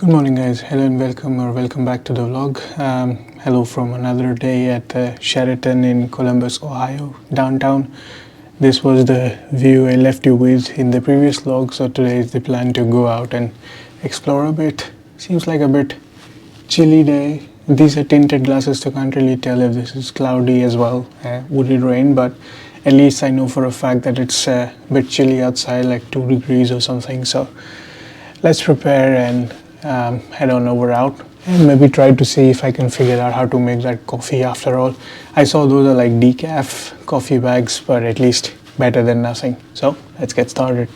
Good morning guys, hello and welcome back to the vlog. Hello from another day at the Sheraton in Columbus, Ohio, downtown. This was the view I left you with in the previous vlog, so today is the plan to go out and explore a bit. Seems like a bit chilly day. These are tinted glasses, so can't really tell if this is cloudy as well. Would it rain? But at least I know for a fact that it's a bit chilly outside, like 2 degrees or something. So let's prepare and head on over out and maybe try to see if I can figure out how to make that coffee. After all, I saw those are like decaf coffee bags, but at least better than nothing. So let's get started.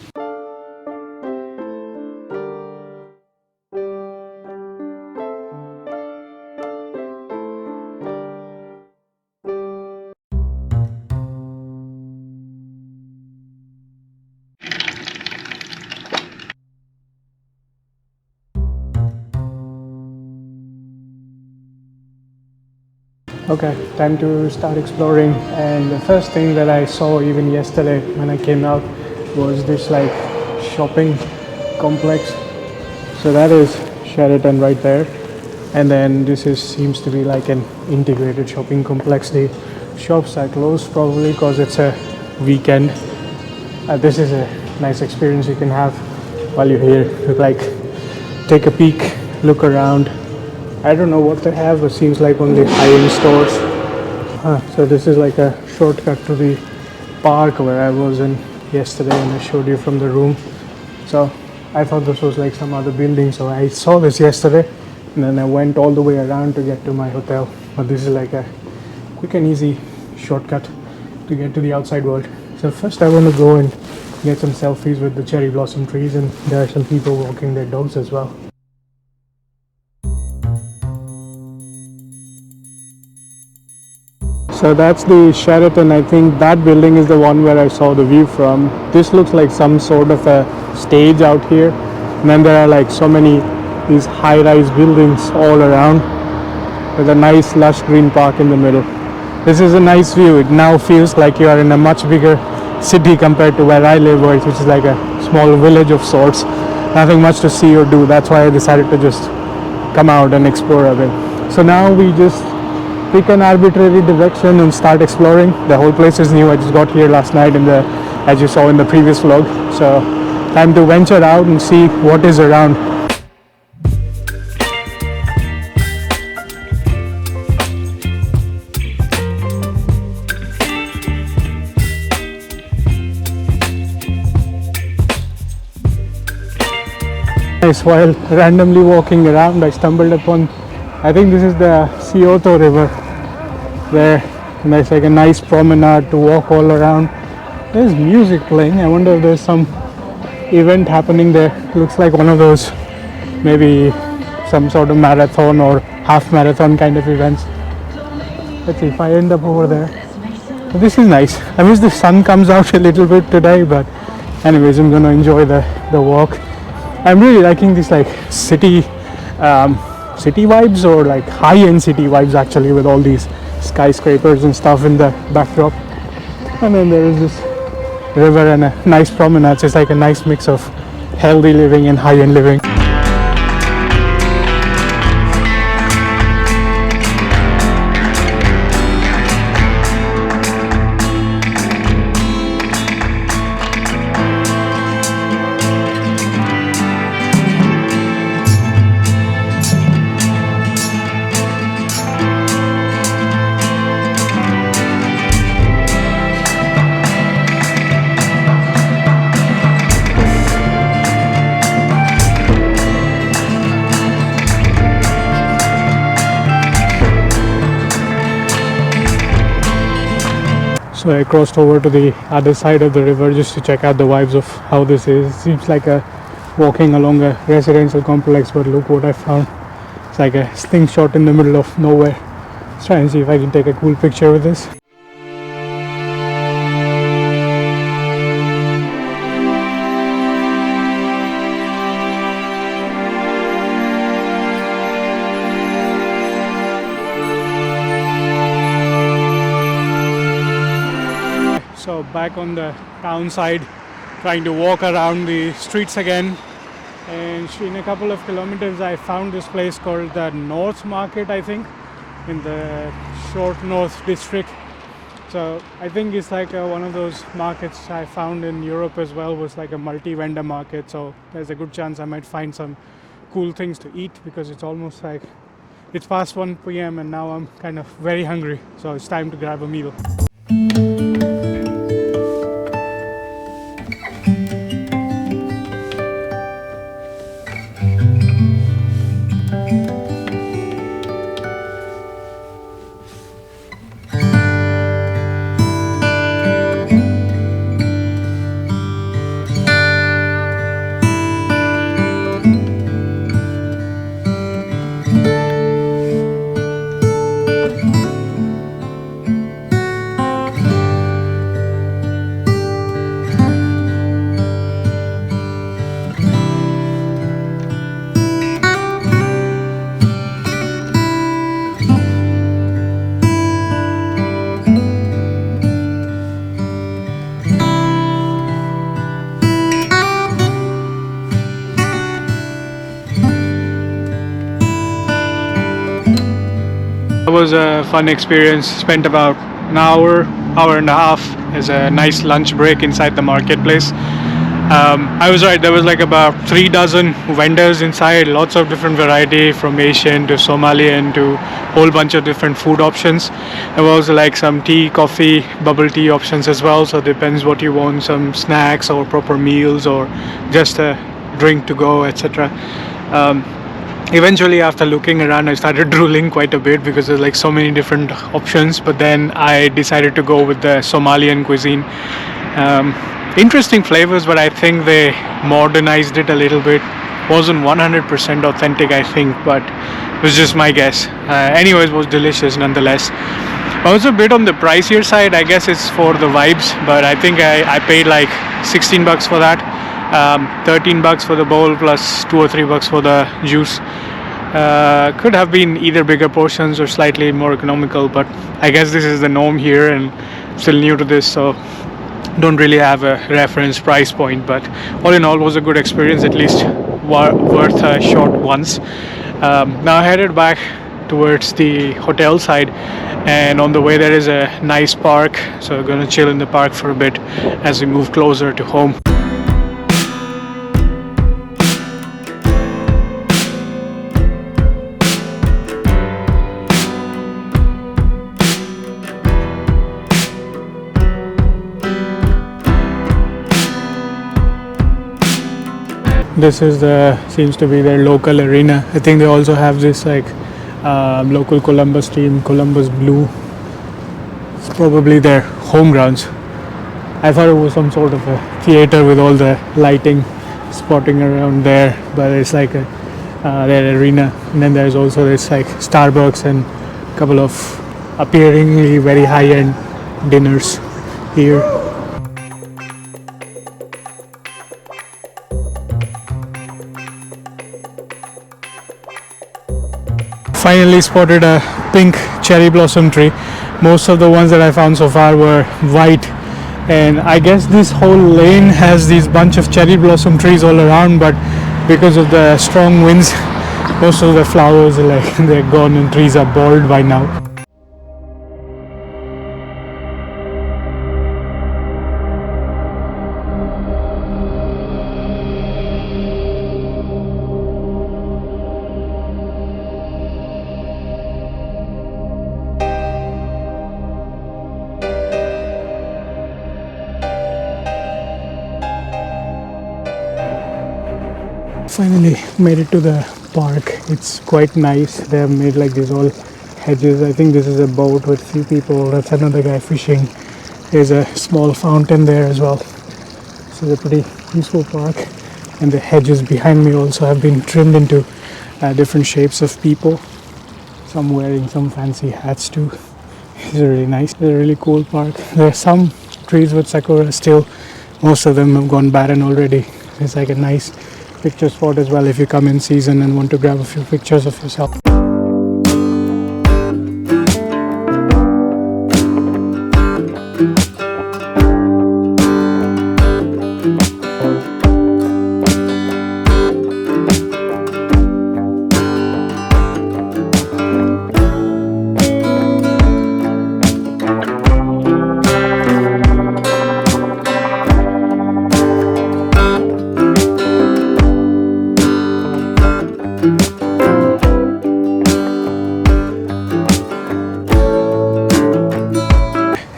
Okay, time to start exploring, and the first thing that I saw even yesterday when I came out was this like shopping complex. So that is Sheraton right there, and then this seems to be like an integrated shopping complex. The shops are closed probably because it's a weekend. This is a nice experience you can have while you're here. Like, take a peek, look around. I don't know what they have, but seems like only high-end stores. So this is like a shortcut to the park where I was in yesterday and I showed you from the room. So I thought this was like some other building, so I saw this yesterday and then I went all the way around to get to my hotel. But this is like a quick and easy shortcut to get to the outside world. So first I want to go and get some selfies with the cherry blossom trees, and there are some people walking their dogs as well. So that's the Sheraton. I think that building is the one where I saw the view from. This looks like some sort of a stage out here. And then there are like so many these high-rise buildings all around with a nice lush green park in the middle. This is a nice view. It now feels like you are in a much bigger city compared to where I live, which is like a small village of sorts. Nothing much to see or do. That's why I decided to just come out and explore a bit. So now we just pick an arbitrary direction and start exploring. The whole place is new. I just got here last night as you saw in the previous vlog. So time to venture out and see what is around. While randomly walking around, I stumbled upon, I think this is the Scioto River there, and there's like a nice promenade to walk all around. There's music playing. I wonder if there's some event happening there. Looks like one of those, maybe some sort of marathon or half marathon kind of events. Let's see if I end up over there. But this is nice. I wish the sun comes out a little bit today, but anyways, I'm gonna enjoy the walk. I'm really liking this like city vibes, or like high-end city vibes actually, with all these skyscrapers and stuff in the backdrop. And then there is this river and a nice promenade. So it's like a nice mix of healthy living and high-end living. So I crossed over to the other side of the river just to check out the vibes of how this is. It seems like walking along a residential complex, but look what I found. It's like a slingshot in the middle of nowhere. Let's try and see if I can take a cool picture with this. So back on the town side, trying to walk around the streets again. And in a couple of kilometers I found this place called the North Market, I think, in the short North district. So I think it's like one of those markets I found in Europe as well, was like a multi-vendor market. So there's a good chance I might find some cool things to eat, because it's almost like it's past 1 p.m. and now I'm kind of very hungry. So it's time to grab a meal. It was a fun experience. Spent about an hour and a half as a nice lunch break inside the marketplace. I was right, there was like about 3 dozen vendors inside, lots of different variety, from Asian to Somalian to a whole bunch of different food options. There was like some tea, coffee, bubble tea options as well, so it depends what you want, some snacks or proper meals or just a drink to go, etc. Eventually, after looking around, I started drooling quite a bit because there's like so many different options, but then I decided to go with the Somalian cuisine. Interesting flavors, but I think they modernized it a little bit. Wasn't 100% authentic, I think, but it was just my guess. Anyways, was delicious nonetheless. I was a bit on the pricier side. I guess it's for the vibes, but I think I paid like 16 bucks for that. 13 bucks for the bowl plus 2 or 3 bucks for the juice. Could have been either bigger portions or slightly more economical, but I guess this is the norm here, and I'm still new to this, so don't really have a reference price point. But all in all, was a good experience, at least worth a shot once. Now I headed back towards the hotel side, and on the way there is a nice park, so we're gonna chill in the park for a bit as we move closer to home. This is seems to be their local arena. I think they also have this like local Columbus team, Columbus Blue. It's probably their home grounds. I thought it was some sort of a theater with all the lighting spotting around there, but it's like their arena. And then there's also this like Starbucks and a couple of appearingly very high-end dinners here. Finally spotted a pink cherry blossom tree. Most of the ones that I found so far were white, and I guess this whole lane has these bunch of cherry blossom trees all around, but because of the strong winds, most of the flowers are like they're gone and trees are bald by now. Finally made it to the park. It's quite nice. They have made like these all hedges. I think this is a boat with few people. That's another guy fishing. There's a small fountain there as well. So it's a pretty peaceful park. And the hedges behind me also have been trimmed into different shapes of people. Some wearing some fancy hats too. It's really nice. It's a really cool park. There are some trees with sakura still. Most of them have gone barren already. It's like a nice picture spot as well if you come in season and want to grab a few pictures of yourself.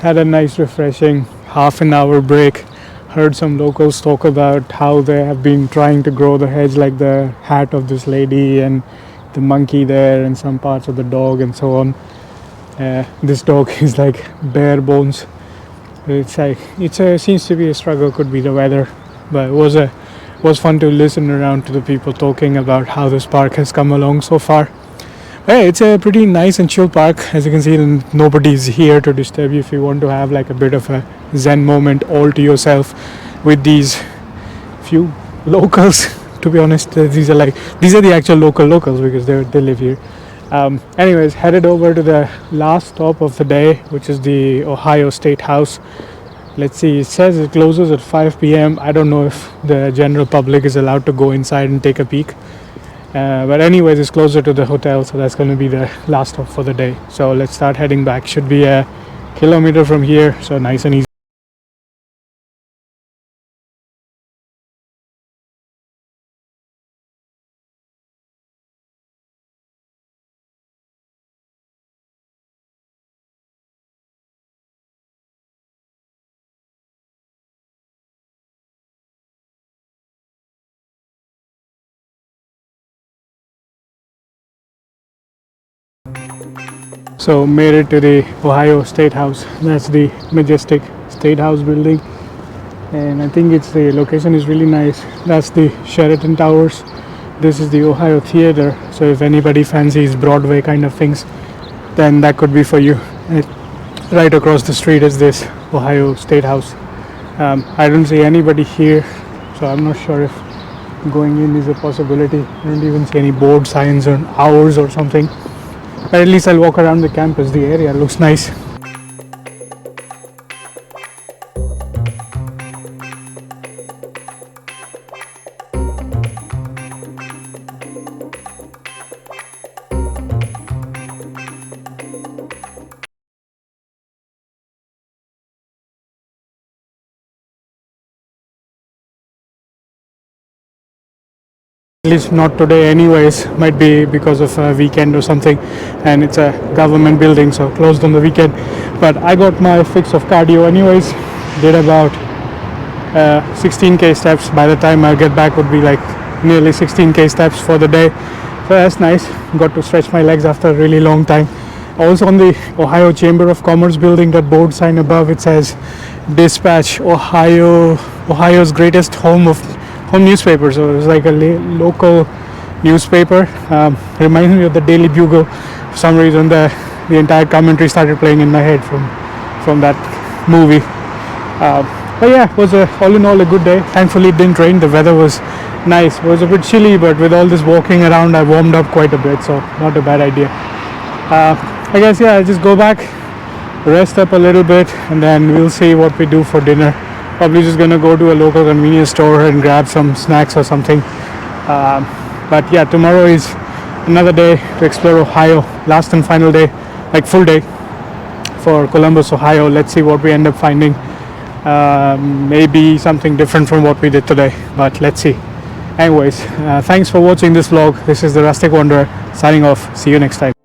had a nice refreshing half an hour break. Heard some locals talk about how they have been trying to grow the hedge, like the hat of this lady and the monkey there and some parts of the dog and so on. This dog is like bare bones. It's like seems to be a struggle. Could be the weather, but it was fun to listen around to the people talking about how this park has come along so far. Hey, it's a pretty nice and chill park. As you can see, nobody's here to disturb you if you want to have like a bit of a zen moment all to yourself with these few locals. To be honest, these are the actual locals because they live here. Anyways, headed over to the last stop of the day, which is the Ohio Statehouse. Let's see, it says it closes at 5 p.m. I don't know if the general public is allowed to go inside and take a peek. But anyways, it's closer to the hotel, so that's going to be the last stop for the day. So let's start heading back. Should be a kilometer from here, so nice and easy. So made it to the Ohio Statehouse. That's the majestic Statehouse building, and I think the location is really nice. That's the Sheraton Towers. This is the Ohio Theater. So if anybody fancies Broadway kind of things, then that could be for you. Right across the street is this Ohio Statehouse. I don't see anybody here, so I'm not sure if going in is a possibility. I don't even see any board signs or hours or something. But at least I'll walk around the campus. The area looks nice. At least not today anyways, might be because of a weekend or something, and it's a government building, so closed on the weekend. But I got my fix of cardio anyways. Did about 16k steps. By the time I get back would be like nearly 16k steps for the day, so that's nice. Got to stretch my legs after a really long time. Also on the Ohio Chamber of Commerce building, that board sign above, it says Dispatch, Ohio's greatest home newspaper. So it was like a local newspaper. Reminds me of the Daily Bugle. For some reason the entire commentary started playing in my head from that movie. But yeah, it was all in all a good day. Thankfully it didn't rain. The weather was nice. It was a bit chilly, but with all this walking around I warmed up quite a bit, so not a bad idea. I guess I'll just go back, rest up a little bit, and then we'll see what we do for dinner. Probably just gonna go to a local convenience store and grab some snacks or something. But yeah, tomorrow is another day to explore Ohio. Last and final day, like full day for Columbus, Ohio. Let's see what we end up finding. Maybe something different from what we did today, but let's see. Anyways, thanks for watching this vlog. This is the Rustic Wanderer signing off. See you next time.